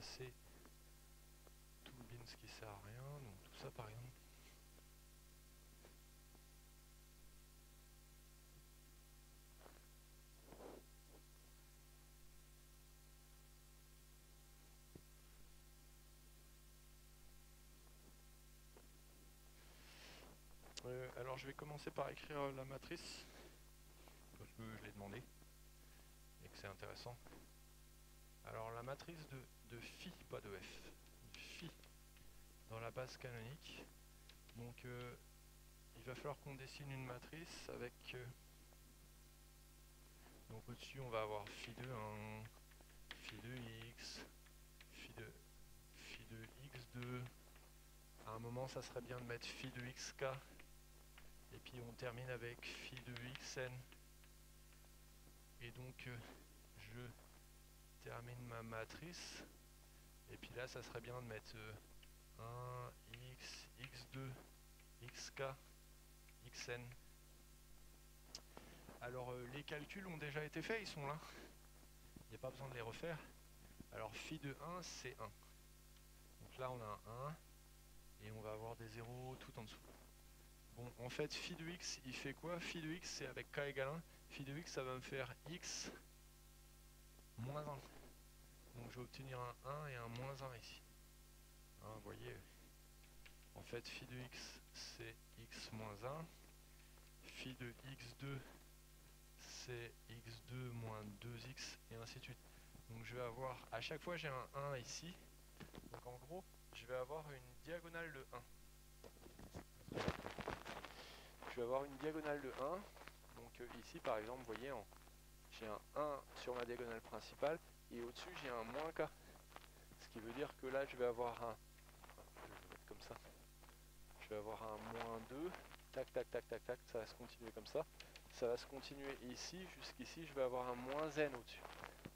effacer tout le bins qui sert à rien, donc tout ça par exemple. Alors je vais commencer par écrire la matrice, parce que je l'ai demandé, et que c'est intéressant. Alors la matrice de phi, pas de f, phi dans la base canonique. Donc il va falloir qu'on dessine une matrice avec... donc au-dessus on va avoir phi de 1, phi de x, phi de x2. À un moment ça serait bien de mettre phi de xk. Et puis on termine avec phi de xn. Et donc je termine ma matrice. Et puis là ça serait bien de mettre 1, x, x2, xk, xn. Alors les calculs ont déjà été faits, ils sont là. Il n'y a pas besoin de les refaire. Alors phi de 1 c'est 1. Donc là on a un 1. Et on va avoir des zéros tout en dessous. Bon, en fait, phi de x, il fait quoi? Phi de x, c'est avec k égale 1. Phi de x, ça va me faire x moins 1. Donc je vais obtenir un 1 et un moins 1 ici. Hein, vous voyez, en fait, phi de x, c'est x moins 1. Phi de x2, c'est x2 moins 2x, et ainsi de suite. Donc je vais avoir, à chaque fois, j'ai un 1 ici. Donc en gros, je vais avoir une diagonale de 1. Je vais avoir une diagonale de 1. Donc ici, par exemple, vous voyez, j'ai un 1 sur ma diagonale principale, et au-dessus, j'ai un moins k. Ce qui veut dire que là, je vais avoir un... Je vais le mettre comme ça. Je vais avoir un moins 2. Tac, tac, tac, tac, tac. Ça va se continuer comme ça. Ça va se continuer ici. Jusqu'ici, je vais avoir un moins n au-dessus.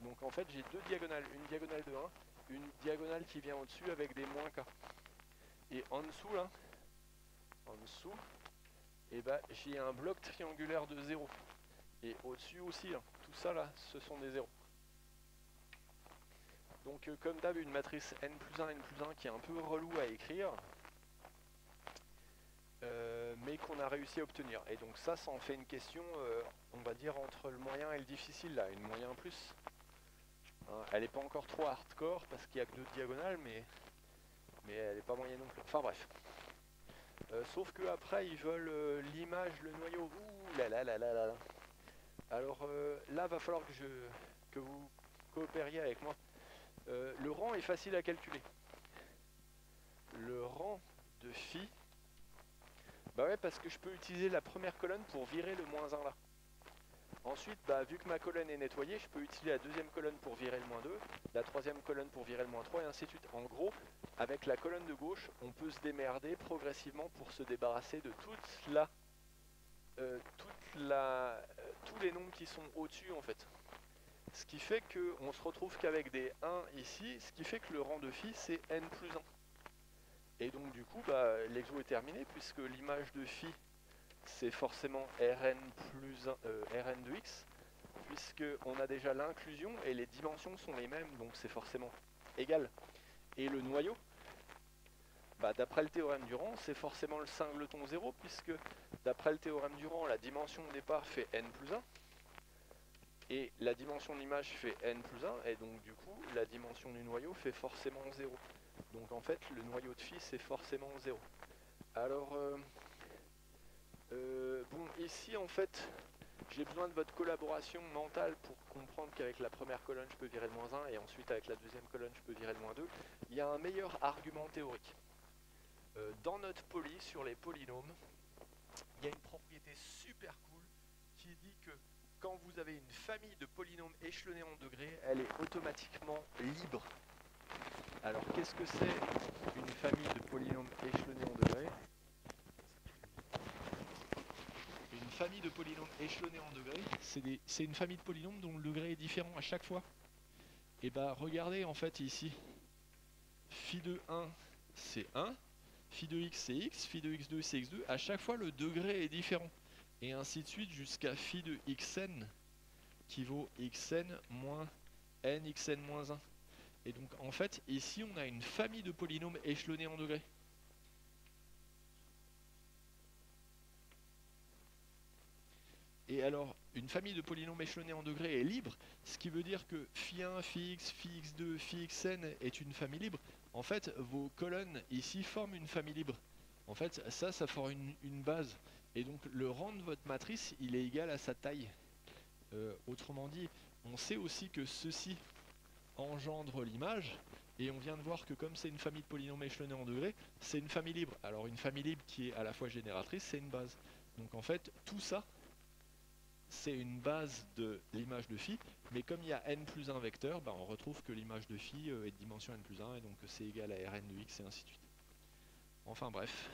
Donc en fait, j'ai deux diagonales. Une diagonale de 1, une diagonale qui vient au-dessus avec des moins k. Et en dessous, là, en dessous, et bah, j'ai un bloc triangulaire de 0. Et au-dessus aussi, hein, tout ça là, ce sont des zéros. Donc comme d'hab, une matrice n plus 1, n plus 1 qui est un peu relou à écrire, mais qu'on a réussi à obtenir. Et donc ça en fait une question, on va dire, entre le moyen et le difficile, là, une moyen plus. Hein, elle n'est pas encore trop hardcore, parce qu'il n'y a que deux diagonales, mais elle n'est pas moyenne non plus. Enfin bref. Sauf que après ils veulent l'image, le noyau. Ouh là là là là là. Alors là, va falloir que vous coopériez avec moi. Le rang est facile à calculer. Le rang de phi, bah ouais, parce que je peux utiliser la première colonne pour virer le moins 1 là. Ensuite, bah, vu que ma colonne est nettoyée, je peux utiliser la deuxième colonne pour virer le moins 2, la troisième colonne pour virer le moins 3, et ainsi de suite. En gros, avec la colonne de gauche, on peut se démerder progressivement pour se débarrasser de tous les nombres qui sont au-dessus en fait. Ce qui fait qu'on se retrouve qu'avec des 1 ici, ce qui fait que le rang de phi c'est n plus 1. Et donc du coup, bah, l'exo est terminé puisque l'image de phi c'est forcément Rn plus 1, Rn de x, puisqu'on a déjà l'inclusion et les dimensions sont les mêmes, donc c'est forcément égal. Et le noyau, bah, d'après le théorème du rang, c'est forcément le singleton 0, puisque d'après le théorème du rang, la dimension de départ fait n plus 1, et la dimension de l'image fait n plus 1, et donc du coup, la dimension du noyau fait forcément 0. Donc en fait, le noyau de phi, c'est forcément 0. Alors, bon, ici, en fait, j'ai besoin de votre collaboration mentale pour comprendre qu'avec la première colonne, je peux virer le moins 1, et ensuite, avec la deuxième colonne, je peux virer le moins 2. Il y a un meilleur argument théorique. Dans notre poly, sur les polynômes, il y a une propriété super cool qui dit que quand vous avez une famille de polynômes échelonnés en degrés, elle est automatiquement libre. Alors, qu'est-ce que c'est une famille de polynômes échelonnés en degrés? Une famille de polynômes échelonnés en degrés, c'est une famille de polynômes dont le degré est différent à chaque fois. Et bah regardez en fait ici, phi de 1 c'est 1, phi de x c'est x, phi de x2 c'est x2, à chaque fois le degré est différent. Et ainsi de suite jusqu'à phi de xn qui vaut xn moins n xn moins 1. Et donc en fait, ici on a une famille de polynômes échelonnés en degrés. Et alors, une famille de polynômes échelonnés en degrés est libre, ce qui veut dire que phi1, phi x, phi x2, phi xn est une famille libre. En fait, vos colonnes ici forment une famille libre. En fait, ça forme une base. Et donc, le rang de votre matrice, il est égal à sa taille. Autrement dit, on sait aussi que ceci engendre l'image. Et on vient de voir que comme c'est une famille de polynômes échelonnés en degrés, c'est une famille libre. Alors, une famille libre qui est à la fois génératrice, c'est une base. Donc en fait, tout ça, c'est une base de l'image de phi, mais comme il y a n plus 1 vecteurs, bah on retrouve que l'image de phi est de dimension n plus 1, et donc c'est égal à Rn de x, et ainsi de suite. Enfin bref.